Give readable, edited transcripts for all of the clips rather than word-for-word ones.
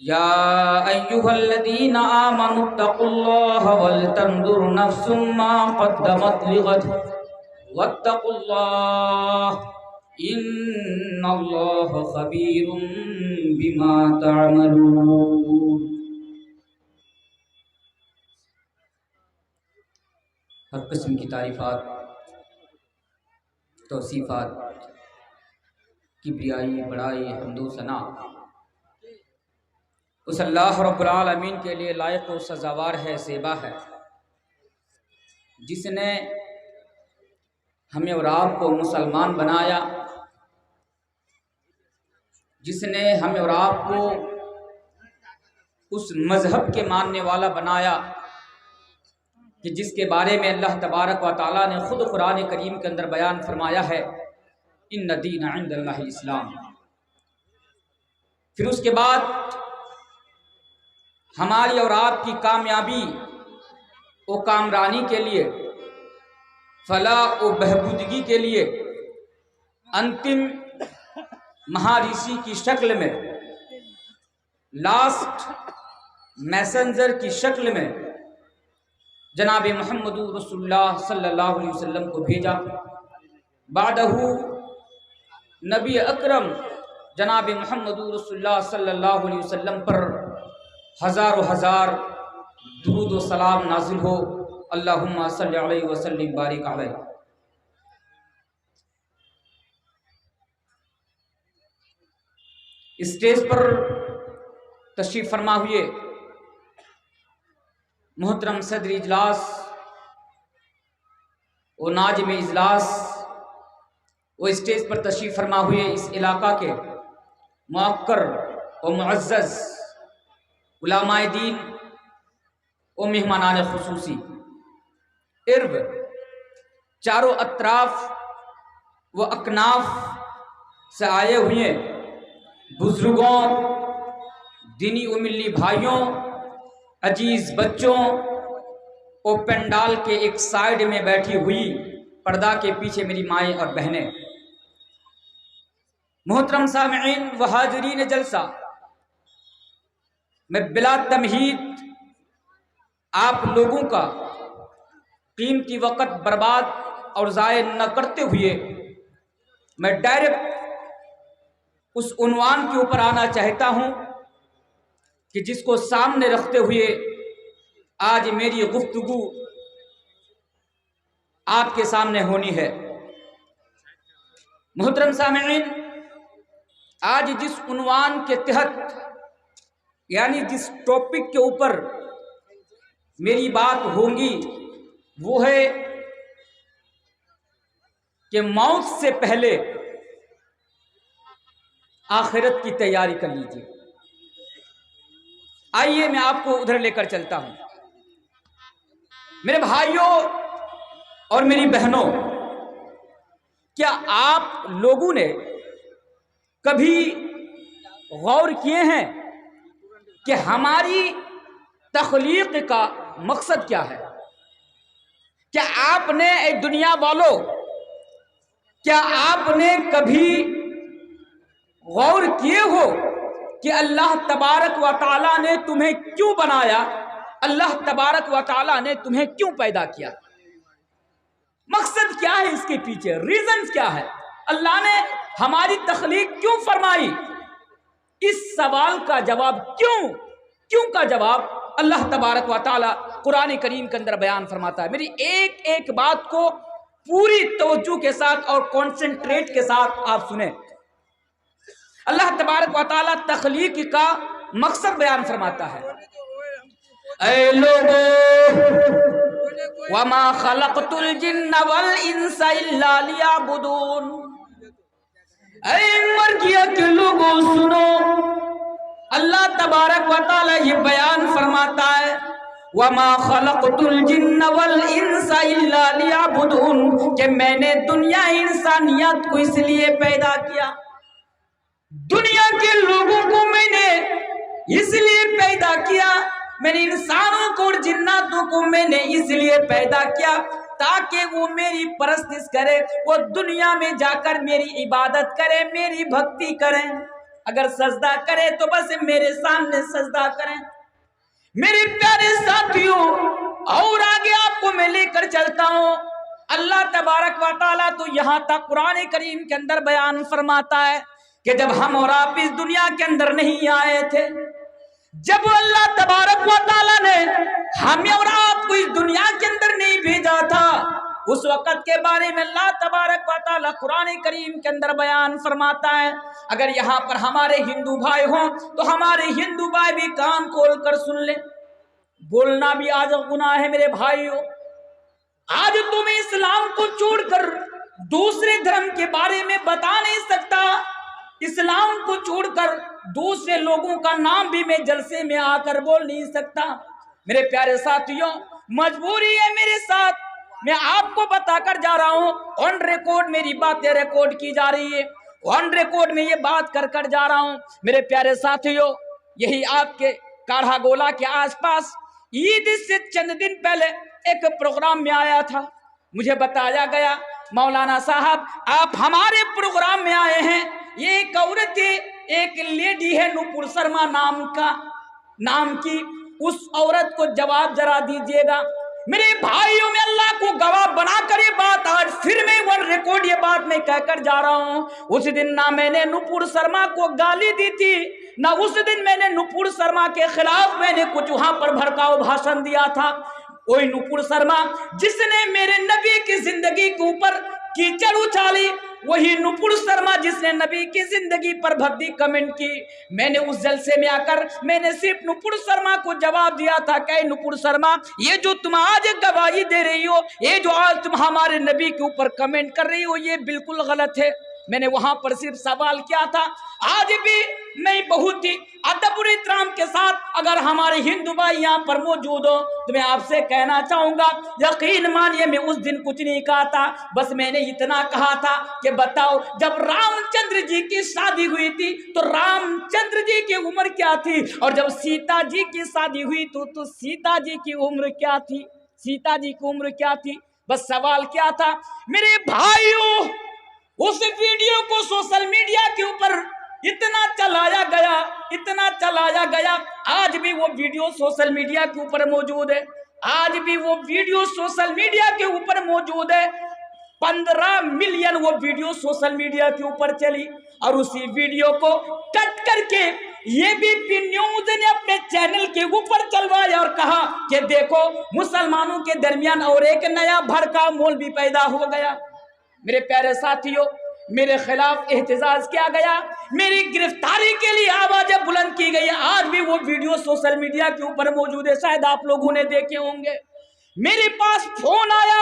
يا أيها الذين آمنوا اتقوا الله ولتنظر نفس ما قدمت لغد واتقوا الله إن الله خبير بما تعملون۔ ہر قسم کی تعریفات، توصیفات، کبریائی، بڑائی، حمد و ثنا اس اللہ رب العالمین کے لیے لائق و سزاوار ہے، زیبا ہے، جس نے ہمیں اور آپ کو مسلمان بنایا، جس نے ہمیں اور آپ کو اس مذہب کے ماننے والا بنایا کہ جس کے بارے میں اللہ تبارک و تعالیٰ نے خود قرآن کریم کے اندر بیان فرمایا ہے، ان الدین عند اللہ الاسلام۔ پھر اس کے بعد ہماری اور آپ کی کامیابی و کامرانی کے لیے، فلاح و بہبودگی کے لیے انتم مہارشی کی شکل میں، لاسٹ میسنجر کی شکل میں جناب محمد رسول اللہ صلی اللہ علیہ وسلم کو بھیجا۔ بعدہ نبی اکرم جناب محمد رسول اللہ صلی اللہ علیہ وسلم پر ہزار و ہزار درود و سلام نازل ہو، اللہم صلی علیہ وسلم بارک علیہ۔ اسٹیج پر تشریف فرما ہوئے محترم صدر اجلاس و ناظم اجلاس و اسٹیج پر تشریف فرما ہوئے اس علاقہ کے موقر و معزز علماء دین و مہمانان خصوصی، ارب چاروں اطراف و اکناف سے آئے ہوئے بزرگوں، دینی و ملی بھائیوں، عزیز بچوں اور پنڈال کے ایک سائیڈ میں بیٹھی ہوئی پردہ کے پیچھے میری مائیں اور بہنیں، محترم سامعین و حاضرین جلسہ، میں بلا تمہید آپ لوگوں کا قیمتی وقت برباد اور ضائع نہ کرتے ہوئے میں ڈائریکٹ اس عنوان کے اوپر آنا چاہتا ہوں کہ جس کو سامنے رکھتے ہوئے آج میری گفتگو آپ کے سامنے ہونی ہے۔ محترم سامعین، آج جس عنوان کے تحت یعنی جس ٹاپک کے اوپر میری بات ہوگی وہ ہے کہ موت سے پہلے آخرت کی تیاری کر لیجیے۔ آئیے میں آپ کو ادھر لے کر چلتا ہوں۔ میرے بھائیوں اور میری بہنوں، کیا آپ لوگوں نے کبھی غور کیے ہیں کہ ہماری تخلیق کا مقصد کیا ہے؟ کیا آپ نے اے دنیا والوں، کیا آپ نے کبھی غور کیے ہو کہ اللہ تبارک و تعالیٰ نے تمہیں کیوں بنایا؟ اللہ تبارک و تعالیٰ نے تمہیں کیوں پیدا کیا؟ مقصد کیا ہے اس کے پیچھے؟ ریزنز کیا ہے؟ اللہ نے ہماری تخلیق کیوں فرمائی؟ اس سوال کا جواب کیوں کا جواب اللہ تبارک و تعالیٰ قرآن کریم کے اندر بیان فرماتا ہے۔ میری ایک ایک بات کو پوری توجہ کے ساتھ اور کانسنٹریٹ کے ساتھ آپ سنیں۔ اللہ تبارک و تعالیٰ تخلیق کا مقصد بیان فرماتا ہے، اے لوگو وما خلقت الجن والانس الا لیعبدون، اے مرگیا کے لوگوں سنو، اللہ تبارک و تعالیٰ یہ بیان فرماتا ہے وما خلقت الجن والانس الا لیعبدون، کہ میں نے دنیا انسانیت کو اس لیے پیدا کیا، دنیا کے لوگوں کو میں نے اس لیے پیدا کیا، میں نے انسانوں کو اور جناتوں کو میں نے اس لیے پیدا کیا تاکہ وہ میری پرستش کرے، وہ دنیا میں جا کر میری عبادت کرے، میری بھکتی کریں۔ اگر سجدہ کرے تو بس میرے سامنے سجدہ کریں۔ میرے پیارے ساتھیوں، اور آگے آپ کو میں لے کر چلتا ہوں۔ اللہ تبارک و تعالیٰ تو یہاں تک قرآن کریم کے اندر بیان فرماتا ہے کہ جب ہم اور آپ اس دنیا کے اندر نہیں آئے تھے، جب اللہ تبارک و تعالیٰ نے ہمیں اور آپ کو اس دنیا کے اندر نہیں بھیجا تھا، اس وقت کے بارے میں اللہ تبارک و تعالیٰ قرآن کریم کے اندر بیان فرماتا ہے۔ اگر یہاں پر ہمارے ہندو بھائی ہوں تو ہمارے ہندو بھائی بھی کان کھول کر سن لیں، بولنا بھی آج گناہ ہے میرے بھائیوں۔ آج تم اسلام کو چھوڑ کر دوسرے دھرم کے بارے میں بتا نہیں سکتا، اسلام کو چھوڑ کر دوسرے لوگوں کا نام بھی میں جلسے میں آ کر بول نہیں سکتا۔ میرے پیارے ساتھیوں، مجبوری ہے میرے ساتھ، میں آپ کو بتا کر جا رہا ہوں، آن ریکارڈ میری باتیں ریکارڈ کی جا رہی ہے، آن ریکارڈ میں یہ بات کر جا رہا ہوں۔ میرے پیارے ساتھیوں، یہی آپ کے کاڑھا گولا کے آس پاس عید سے چند دن پہلے ایک پروگرام میں آیا تھا، مجھے بتایا گیا مولانا صاحب آپ ہمارے پروگرام میں آئے ہیں، یہ ایک عورت ہے، ایک لیڈی ہے نپور شرما نام کی، اس عورت کو جواب ذرا دیجئے گا۔ میرے بھائیوں، میں اللہ کو گواہ بنا کر یہ بات آج پھر میں ون ریکارڈ یہ بات میں کہہ کر جا رہا ہوں، اس دن نہ میں نے نپور شرما کو گالی دی تھی، نہ اس دن میں نے نپور شرما کے خلاف میں نے کچھ وہاں پر بھڑکاؤ بھاشن دیا تھا۔ وہی نپور شرما جس نے میرے نبی کی زندگی کے اوپر کیچڑ اچھالی، وہی نپور شرما جس نے نبی کی زندگی پر بھدی کمنٹ کی، میں نے اس جلسے میں آ کر میں نے صرف نپور شرما کو جواب دیا تھا کہ نپور شرما، یہ جو تم آج گواہی دے رہی ہو، یہ جو آج تم ہمارے نبی کے اوپر کمنٹ کر رہی ہو، یہ بالکل غلط ہے۔ میں نے وہاں پر صرف سوال کیا تھا، آج بھی میں بہت ہی ادب اور احترام کے ساتھ اگر ہمارے ہندو بھائی یہاں پر موجود ہو تو میں آپ سے کہنا چاہوں گا، یقین مانیے میں اس دن کچھ نہیں کہا تھا، بس میں نے اتنا کہا تھا کہ بتاؤ جب رام چندر جی کی شادی ہوئی تھی تو رام چندر جی کی عمر کیا تھی، اور جب سیتا جی کی شادی ہوئی تو سیتا جی کی عمر کیا تھی، سیتا جی کی عمر کیا تھی، بس سوال کیا تھا۔ میرے بھائیوں، اس ویڈیو کو سوشل میڈیا کے اوپر اتنا چلایا گیا، آج بھی وہ ویڈیو سوشل میڈیا کے اوپر موجود ہے، آج بھی وہ ویڈیو سوشل میڈیا کے اوپر موجود ہے، 15 ملین وہ ویڈیو سوشل میڈیا کے اوپر چلی، اور اسی ویڈیو کو کٹ کر کے یہ بھی پی نیوز نے اپنے چینل کے اوپر چلوایا اور کہا کہ دیکھو مسلمانوں کے درمیان اور ایک نیا بھڑکا مولوی پیدا ہو گیا۔ میرے پیارے ساتھیوں، میرے خلاف احتجاج کیا گیا، میری گرفتاری کے لیے آوازیں بلند کی گئی، آج بھی وہ ویڈیو سوشل میڈیا کے اوپر موجود ہے، شاید آپ لوگوں نے دیکھے ہوں گے۔ میرے پاس فون آیا،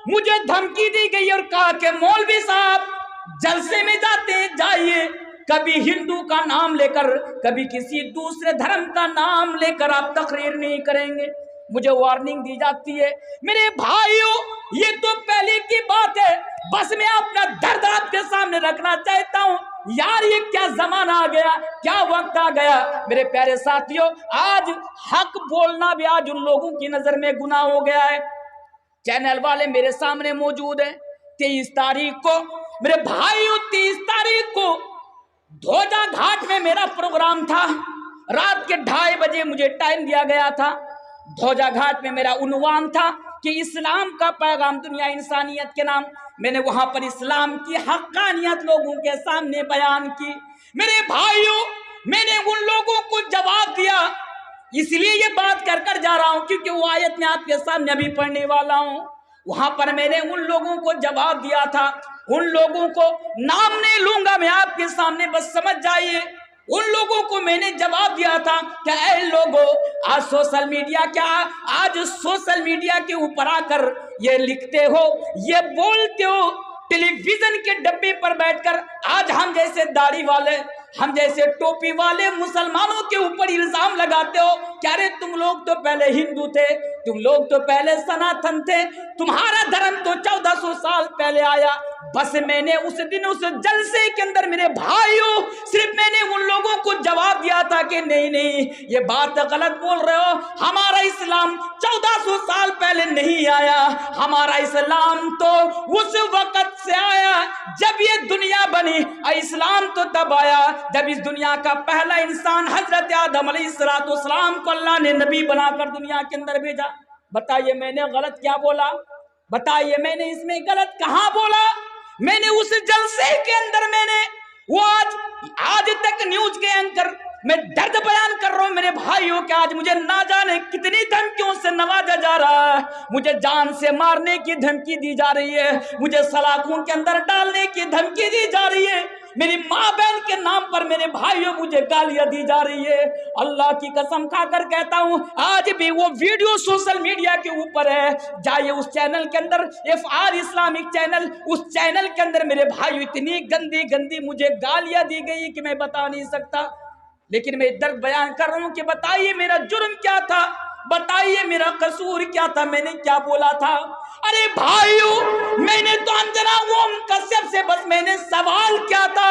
مجھے دھمکی دی گئی اور کہا کہ مولوی صاحب جلسے میں جاتے ہیں جائیے، کبھی ہندو کا نام لے کر، کبھی کسی دوسرے دھرم کا نام لے کر آپ تقریر نہیں کریں گے، مجھے وارننگ دی جاتی ہے۔ میرے بھائیوں، یہ تو پہلے کی بات ہے، بس میں اپنا درد آپ کے سامنے رکھنا چاہتا ہوں، یار یہ کیا زمانہ آ گیا، کیا وقت آ گیا۔ میرے پیارے ساتھیوں، آج حق بولنا بھی آج ان لوگوں کی نظر میں گناہ ہو گیا ہے۔ چینل والے میرے سامنے موجود ہیں، 23 تاریخ کو میرے بھائیوں، 23 تاریخ کو دھوجا گھاٹ میں میرا پروگرام تھا، رات کے 2:30 بجے مجھے ٹائم دیا گیا تھا۔ دھوجا گھاٹ میں میرا عنوان تھا کہ اسلام کا پیغام دنیا انسانیت کے نام، میں نے وہاں پر اسلام کی حقانیت لوگوں کے سامنے بیان کی۔ میرے بھائیوں، میں نے ان لوگوں کو جواب دیا، اس لیے یہ بات کر جا رہا ہوں کیونکہ وہ آیت میں آپ کے سامنے ابھی پڑھنے والا ہوں، وہاں پر میں نے ان لوگوں کو جواب دیا تھا، ان لوگوں کو نام نہیں لوں گا میں آپ کے سامنے، بس سمجھ جائیے، ان لوگوں کو میں نے جواب دیا تھا کہ اے لوگوں، آج سوشل میڈیا کے اوپر آ کر یہ لکھتے ہو، یہ بولتے ہو، ٹیلی ویژن کے ڈبے پر بیٹھ کر آج ہم جیسے داڑھی والے، ہم جیسے ٹوپی والے مسلمانوں کے اوپر الزام لگاتے ہو کہ ارے تم لوگ تو پہلے ہندو تھے، تم لوگ تو پہلے سناتن تھے، تمہارا دھرم تو 1400 سال پہلے آیا، بس میں نے اس دن اس جلسے کے اندر میرے بھائیوں صرف میں نے ان لوگوں کو جواب دیا تھا کہ نہیں نہیں یہ بات غلط بول رہے ہو، ہمارا اسلام 1400 سال پہلے نہیں آیا، ہمارا اسلام تو اس وقت سے آیا جب یہ دنیا بنی، اور اسلام تو تب آیا جب اس دنیا کا پہلا انسان حضرت آدم علیہ السلام کو اللہ نے نبی بنا کر دنیا کے اندر بھیجا۔ بتائیے میں نے غلط کیا بولا؟ بتائیے میں نے اس میں غلط کہاں بولا؟ میں نے اس جلسے کے اندر میں نے وہ آج تک نیوز کے اینکر میں درد بیان کر رہا ہوں میرے بھائیوں کہ آج مجھے نہ جانے کتنی دھمکیوں سے نوازا جا رہا ہے، مجھے جان سے مارنے کی دھمکی دی جا رہی ہے، مجھے سلاخوں کے اندر ڈالنے کی دھمکی دی جا رہی ہے، میری ماں بہن کے نام پر میرے بھائیوں مجھے گالیاں دی جا رہی ہے۔ اللہ کی قسم کھا کر کہتا ہوں آج بھی وہ ویڈیو سوشل میڈیا کے اوپر ہے، جائیے اس چینل کے اندر FR اسلامک چینل، اس چینل کے اندر میرے بھائیوں اتنی گندی گندی مجھے گالیاں دی گئی کہ میں بتا نہیں سکتا، لیکن میں درد بیان کر رہا ہوں کہ بتائیے میرا جرم کیا تھا، بتائیے میرا قصور کیا تھا، میں نے کیا بولا تھا؟ ارے بھائیو میں نے تو انجنا اوم کشیپ سے بس میں نے سوال کیا تھا،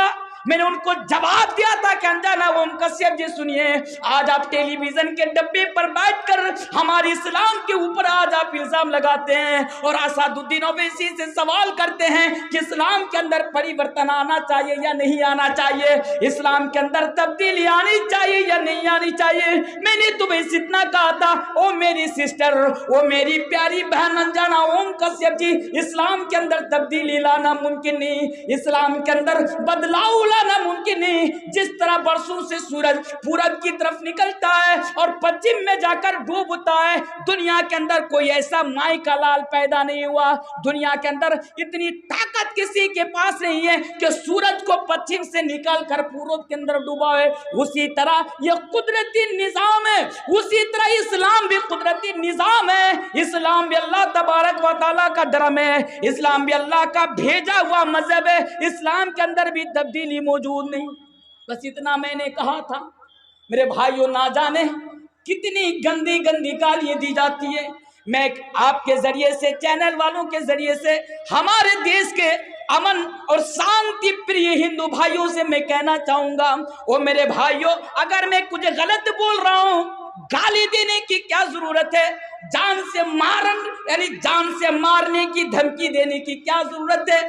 میں نے ان کو جواب دیا تھا کہ انجنا اوم کشیپ جی سنیے، آج آپ ٹیلی ویژن کے ڈبے پر بیٹھ کر ہمارے اسلام کے اوپر آج آپ الزام لگاتے ہیں اور اسد الدین اویسی سے سوال کرتے ہیں کہ اسلام کے اندر پریورتن آنا چاہیے یا نہیں آنا چاہیے، اسلام کے اندر تبدیلی آنی چاہیے یا نہیں آنی چاہیے۔ میں نے تمہیں اتنا کہا تھا او میری سسٹر، او میری پیاری بہن انجنا اوم کشیپ جی، اسلام کے اندر تبدیلی لانا ممکن نہیں، اسلام کے اندر بدلاؤ لانا ممکن نہیں، جس طرح برسوں سے سورج پورب کی طرف نکلتا ہے اور پچھم میں جا کر ڈوبتا ہے، دنیا کے اندر کوئی ایسا مائی کا لال پیدا نہیں ہوا، دنیا کے اندر اتنی طاقت کسی کے پاس نہیں ہے کہ سورج کو پچھم سے نکال کر پورب کے اندر ڈوبا ہے، اسی طرح یہ قدرتی نظام ہے، اسی طرح اسلام بھی قدرتی نظام ہے، اسلام بھی اللہ تبارک و تعالیٰ کا درم ہے، اسلام بھی اللہ کا بھیجا ہوا مذہب ہے، اسلام کے اندر بھی تبدیلی موجود نہیں۔ بس اتنا میں نے کہا تھا میرے بھائیوں، نہ جانے کتنی گندی گندی گالیاں دی جاتی ہے۔ میں آپ کے ذریعے سے چینل والوں کے ذریعے سے ہمارے دیش کے امن اور شانتی پریہ ہندو بھائیوں سے میں کہنا چاہوں گا او میرے بھائیوں، اگر میں کچھ غلط بول رہا ہوں گالی دینے کی کیا ضرورت ہے، جان سے مارن یعنی جان سے مارنے کی دھمکی دینے کی کیا ضرورت ہے؟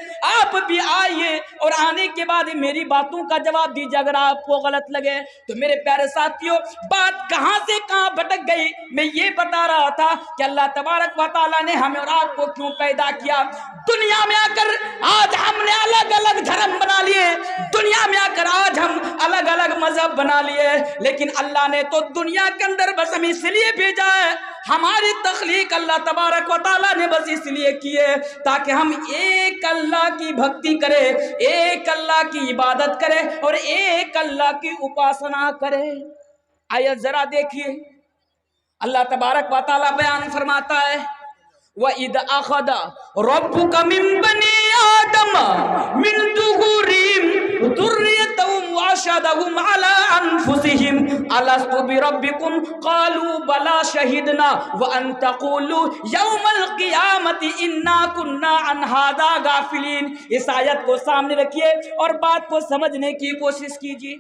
آپ بھی آئیے اور آنے کے بعد میری باتوں کا جواب دیجیے اگر آپ کو غلط لگے تو۔ میرے پیارے ساتھیوں، بات کہاں سے کہاں بھٹک گئی، میں یہ بتا رہا تھا کہ اللہ تبارک و تعالیٰ نے ہمیں اور آپ کو کیوں پیدا کیا۔ دنیا میں آ کر آج ہم نے الگ الگ دھرم بنا لیے، دنیا میں آ کر آج ہم الگ الگ مذہب بنا لیے، لیکن اللہ نے تو دنیا کے اندر بس ہمیں اس لیے بھیجا ہے، ہماری تخلیق اللہ تبارک و تعالیٰ نے بس اس لیے کی ہے تاکہ ہم ایک اللہ کی بھکتی کرے، ایک اللہ کی عبادت کرے اور ایک اللہ کی اپاسنا کرے۔ آیت ذرا دیکھیے، اللہ تبارک و تعالیٰ بیان فرماتا ہے وَإِذْ أَخَذَ رَبُّكَ مِن بَنِي آدَمَ مِن ظُهُورِهِمْ ذُرِّيَّتَهُمْ وَأَشْهَدَهُمْ عَلَىٰ أَنفُسِهِمْ أَلَسْتُ بِرَبِّكُمْ قَالُوا بَلَىٰ شَهِدْنَا وَأَن تَقُولُوا يَوْمَ الْقِيَامَةِ إِنَّا كُنَّا عَنْ هَٰذَا غَافِلِينَ۔ اس آیت کو سامنے رکھیے اور بات کو سمجھنے کی کوشش کیجیے۔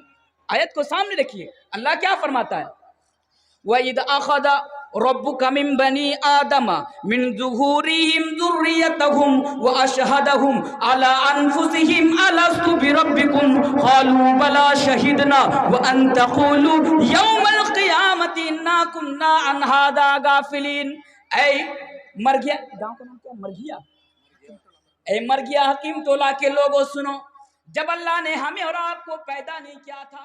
آیت کو سامنے رکھیے، اللہ کیا فرماتا ہے؟ وَإِذْ أَخَذَ رَبُّكَ مِن بَنِي آدَمَ مِن ظُهُورِهِمْ ذُرِّيَّتَهُمْ وَأَشْهَدَهُمْ عَلَىٰ أَنفُسِهِمْ أَلَسْتُ بِرَبِّكُمْ قَالُوا بَلَىٰ شَهِدْنَا وَأَن تَقُولُوا يَوْمَ الْقِيَامَةِ إِنَّا كُنَّا عَنْ هَٰذَا غَافِلِينَ۔ اے مرگیا، گاؤں کا نام کیا؟ مرگیا۔ اے مرگیا حکیم تولا کے لوگوں سنو، جب اللہ نے ہمیں اور آپ کو پیدا نہیں کیا تھا